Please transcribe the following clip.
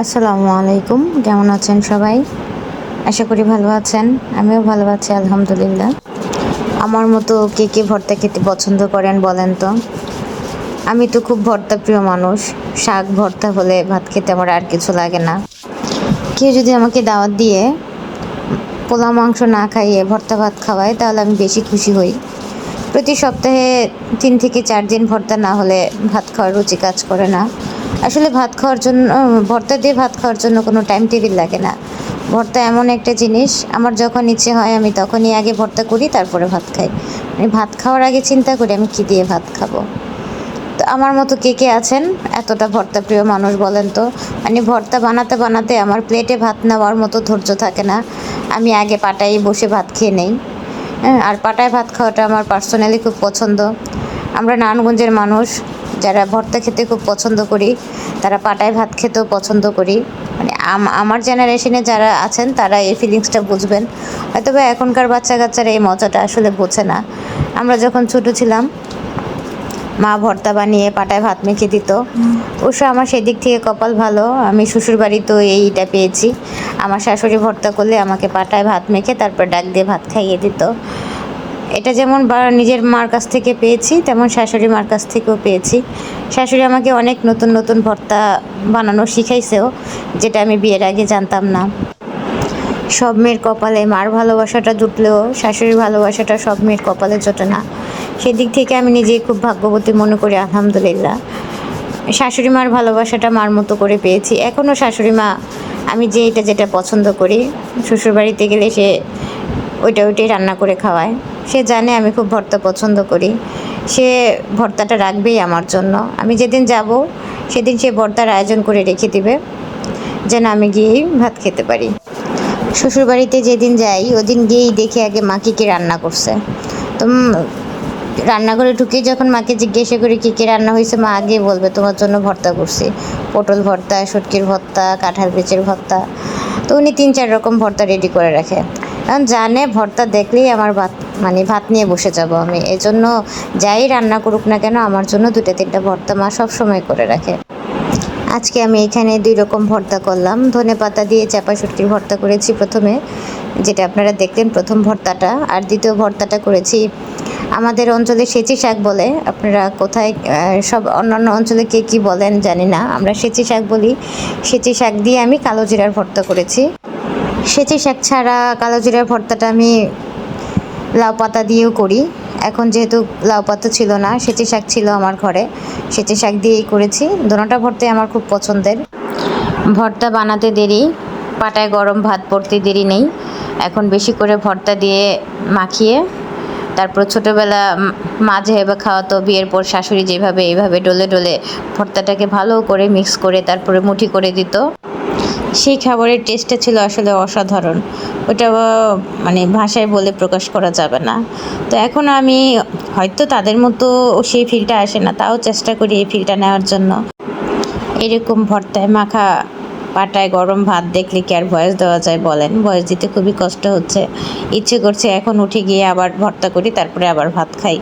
আসসালামু আলাইকুম, কেমন আছেন সবাই? আশা করি ভালো আছেন। আমিও ভালো আছি আলহামদুলিল্লাহ। আমার মতো কে কে ভর্তা খেতে পছন্দ করেন বলেন তো? আমি তো খুব ভর্তা প্রিয় মানুষ। শাক ভর্তা হলে ভাত খেতে আমার আর কিছু লাগে না। কেউ যদি আমাকে দাওয়াত দিয়ে পোলাও মাংস না খাইয়ে ভর্তা ভাত খাওয়ায় তাহলে আমি বেশি খুশি হই। প্রতি সপ্তাহে 3 থেকে 4 দিন ভর্তা না হলে ভাত খাওয়ার রুচি কাজ করে না। আসলে ভাত খাওয়ার জন্য ভর্তা দিয়ে ভাত খাওয়ার জন্য কোনো টাইম টেবিল লাগে না। ভর্তা এমন একটা জিনিস, আমার যখন ইচ্ছে হয় আমি তখনই আগে ভর্তা করি, তারপরে ভাত খাই। আমি ভাত খাওয়ার আগে চিন্তা করি আমি কী দিয়ে ভাত খাবো। তো আমার মতো কে কে আছেন এতটা ভর্তা প্রিয় মানুষ বলেন তো? মানে ভর্তা বানাতে বানাতে আমার প্লেটে ভাত নেওয়ার মতো ধৈর্য থাকে না। আমি আগে পাটায় বসে ভাত খেয়ে নেই। হ্যাঁ, আর পাটায় ভাত খাওয়াটা আমার পার্সোনালি খুব পছন্দ। আমরা নারায়ণগঞ্জের মানুষ, যারা ভর্তা খেতে খুব পছন্দ করি, তারা পাটায় ভাত খেতেও পছন্দ করি। মানে আমার জেনারেশনে যারা আছেন তারা এই ফিলিংসটা বুঝবেন। হয়তো বা এখনকার বাচ্চা কাচ্চারা এই মজাটা আসলে বোঝে না। আমরা যখন ছোটো ছিলাম, মা ভর্তা বানিয়ে পাটায় ভাত মেখে দিত। অবশ্য আমার সেদিক থেকে কপাল ভালো, আমি শ্বশুরবাড়িতেও এইটা পেয়েছি। আমার শাশুড়ি ভর্তা করলে আমাকে পাটায় ভাত মেখে তারপর ডাক দিয়ে ভাত খাইয়ে দিত। এটা যেমন নিজের মার কাছ থেকে পেয়েছি, তেমন শাশুড়ি মার কাছ থেকেও পেয়েছি। শাশুড়ি আমাকে অনেক নতুন নতুন ভর্তা বানানো শিখাইছেও, যেটা আমি বিয়ের আগে জানতাম না। সব মেয়ের কপালে মার ভালোবাসাটা জুটলেও শাশুড়ির ভালোবাসাটা সব মেয়ের কপালে জোটে না। সেদিক থেকে আমি নিজেই খুব ভাগ্যবতী মনে করি আলহামদুলিল্লাহ। শাশুড়ি মার ভালোবাসাটা মার মতো করে পেয়েছি। এখনও শাশুড়ি মা আমি যেটা পছন্দ করি, শ্বশুরবাড়িতে গেলে সে ওইটাই রান্না করে খাওয়ায়। সে জানে আমি খুব ভর্তা পছন্দ করি, সে ভর্তাটা রাখবেই আমার জন্য। আমি যেদিন যাব সেদিন সে ভর্তার আয়োজন করে রেখে দিবে, যেন আমি গিয়েই ভাত খেতে পারি। শ্বশুরবাড়িতে যেদিন যাই ওদিন গিয়েই দেখি আগে মা কী রান্না করছে। তো রান্নাঘরে ঢুকে যখন মাকে জিজ্ঞাসা করি কী রান্না হয়েছে, মা আগে বলবে তোমার জন্য ভর্তা করছি, পটল ভর্তা, শুটকির ভর্তা, কাঁঠাল বিচের ভর্তা। তো উনি 3-4 রকম ভর্তা রেডি করে রাখে, কারণ জানে ভর্তা দেখলেই আমার ভাত নিয়ে বসে যাব আমি। এজন্য যাই রান্না করুক না কেন আমার জন্য 2-3টা ভর্তা মা সবসময় করে রাখে। আজকে আমি এখানে 2 রকম ভর্তা করলাম। ধনেপাতা দিয়ে চাপা শুটকির ভর্তা করেছি প্রথমে, যেটা আপনারা দেখলেন প্রথম ভর্তাটা। আর দ্বিতীয় ভর্তাটা করেছি আমাদের অঞ্চলে সেচি শাক বলে, আপনারা কোথায় সব অন্যান্য অঞ্চলে কে কী বলেন জানি না, আমরা সেচি শাক বলি। সেচি শাক দিয়ে আমি কালো জিরার ভর্তা করেছি। সেচি শাক ছাড়া কালো জিরার ভর্তাটা আমি লাউ পাতা দিয়েও করি। এখন যেহেতু লাউ পাতা ছিল না, সেচি শাক ছিল আমার ঘরে, সেচি শাক দিয়েই করেছি। দোনোটা ভর্তাই আমার খুব পছন্দের। ভর্তা বানাতে দেরি, পাটায় গরম ভাত পড়তে দেরি নেই। এখন বেশি করে ভর্তা দিয়ে মাখিয়ে, তারপর ছোটোবেলা মা যেভাবে খাওয়াতো, বিয়ের পর শাশুড়ি যেভাবে এইভাবে ডলে ডলে ভর্তাটাকে ভালো করে মিক্স করে তারপরে মুঠি করে দিত, সেই খাবারের টেস্টটা ছিল আসলে অসাধারণ। ওটা ভাষায় বলে প্রকাশ করা যাবে না। তো এখন আমি হয়তো তাদের মতো সেই ফিলটা আসে না, তাও চেষ্টা করি এই ফিলটা নেওয়ার জন্য। এরকম ভর্তায় মাখা পাটায় গরম ভাত দেখলে কি আর ভয়েস দেওয়া যায় বলেন? ভয়েস দিতে খুবই কষ্ট হচ্ছে। ইচ্ছে করছে এখন উঠে গিয়ে আবার ভর্তা করি, তারপরে আবার ভাত খাই।